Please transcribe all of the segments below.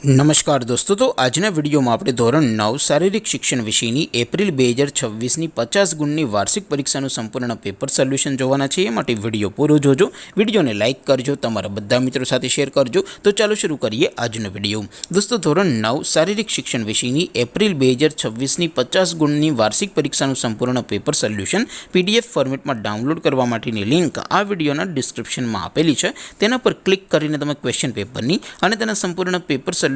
નમસ્કાર દોસ્તો, તો આજના વિડીયોમાં આપણે ધોરણ 9 શારીરિક શિક્ષણ વિષયની એપ્રિલ 2026ની 50 ગુણની વાર્ષિક પરીક્ષાનું સંપૂર્ણ પેપર સોલ્યુશન જોવાના છે। એ માટે વિડીયો પૂરો જોજો, વિડીયોને લાઇક કરજો, તમારા બધા મિત્રો સાથે શેર કરજો। તો ચાલો શરૂ કરીએ આજનો વિડીયો। દોસ્તો, ધોરણ 9 શારીરિક શિક્ષણ વિષયની એપ્રિલ 2026ની 50 ગુણની વાર્ષિક પરીક્ષાનું સંપૂર્ણ પેપર સોલ્યુશન PDF ફોર્મેટમાં ડાઉનલોડ કરવા માટેની લિંક આ વિડીયોના ડિસ્ક્રિપ્શનમાં આપેલી છે। તેના પર ક્લિક કરીને તમે ક્વેશ્ચન પેપરની અને તેના સંપૂર્ણ પેપર સોલ્યુશનની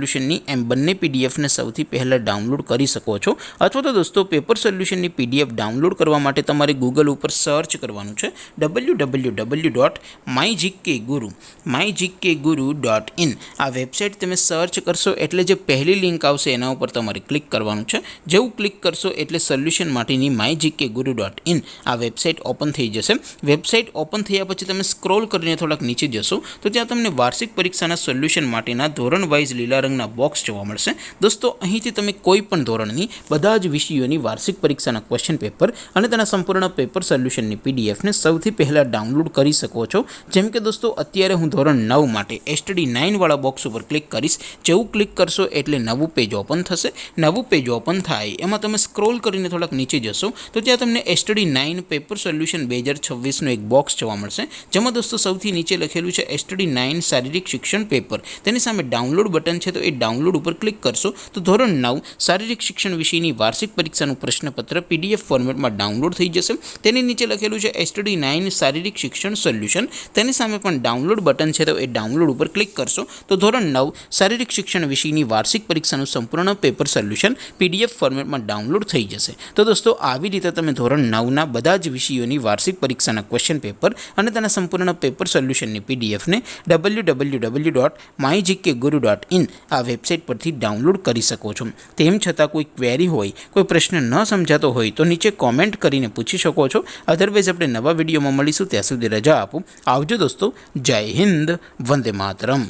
એમ બંને પીડીએફને સૌથી પહેલાં ડાઉનલોડ કરી શકો છો। અથવા તો દોસ્તો, પેપર સોલ્યુશનની પીડીએફ ડાઉનલોડ કરવા માટે તમારે ગૂગલ ઉપર સર્ચ કરવાનું છે www.mygkguru.in। આ વેબસાઇટ તમે સર્ચ કરશો એટલે જે પહેલી લિંક આવશે એના ઉપર તમારે ક્લિક કરવાનું છે। જેવું ક્લિક કરશો એટલે સોલ્યુશન માટેની mygkguru.in આ વેબસાઇટ ઓપન થઈ જશે। વેબસાઇટ ઓપન થયા પછી તમે સ્ક્રોલ કરીને થોડાક નીચે જશો તો ત્યાં તમને વાર્ષિક પરીક્ષાના સોલ્યુશન માટેના ધોરણ વાઇઝ લીલા રંગના બોક્સ જોવા મળશે। દોસ્તો, અહીંથી તમે કોઈ પણ ધોરણની બધા જ વિષયોની વાર્ષિક પરીક્ષાના ક્વેશ્ચન પેપર અને તેના સંપૂર્ણ પેપર સોલ્યુશનની પીડીએફને સૌથી પહેલાં ડાઉનલોડ કરી શકો છો। જેમ કે દોસ્તો, અત્યારે હું ધોરણ 9 માટે STD 9 વાળા બોક્સ ઉપર ક્લિક કરીશ। જેવું ક્લિક કરશો એટલે નવું પેજ ઓપન થશે। નવું પેજ ઓપન થાય એમાં તમે સ્ક્રોલ કરીને થોડાક નીચે જશો તો ત્યાં તમને STD 9 પેપર સોલ્યુશન 2026નું એક બોક્સ જોવા મળશે, જેમાં દોસ્તો સૌથી નીચે લખેલું છે STD 9 શારીરિક શિક્ષણ પેપર। તેની સામે ડાઉનલોડ બટન છે, તો એ ડાઉનલોડ ઉપર ક્લિક કરશો તો ધોરણ 9 શારીરિક શિક્ષણ વિષયની વાર્ષિક પરીક્ષાનું પ્રશ્નપત્ર PDF ફોર્મેટમાં ડાઉનલોડ થઈ જશે। તેની નીચે લખેલું છે STD 9 શારીરિક શિક્ષણ સોલ્યુશન। તેની સામે પણ ડાઉનલોડ બટન છે, તો એ ડાઉનલોડ ઉપર ક્લિક કરશો તો ધોરણ 9 શારીરિક શિક્ષણ વિષયની વાર્ષિક પરીક્ષાનું સંપૂર્ણ પેપર સોલ્યુશન PDF ફોર્મેટમાં ડાઉનલોડ થઈ જશે। તો દોસ્તો, આવી રીતે તમે ધોરણ 9ના બધા જ વિષયોની વાર્ષિક પરીક્ષાના ક્વેશ્ચન પેપર અને તેના સંપૂર્ણ પેપર સોલ્યુશનની પીડીએફને www.mygkguru.in આ વેબસાઇટ પરથી ડાઉનલોડ કરી શકો છો। તેમ છતાં કોઈ ક્વેરી હોય, કોઈ પ્રશ્ન ન સમજાતો હોય તો નીચે કોમેન્ટ કરીને પૂછી શકો છો। અધરવાઇઝ આપણે નવા વિડીયોમાં મળીશું, ત્યાં સુધી રજા આપો। આવજો દોસ્તો, જય હિન્દ, વંદે માતરમ।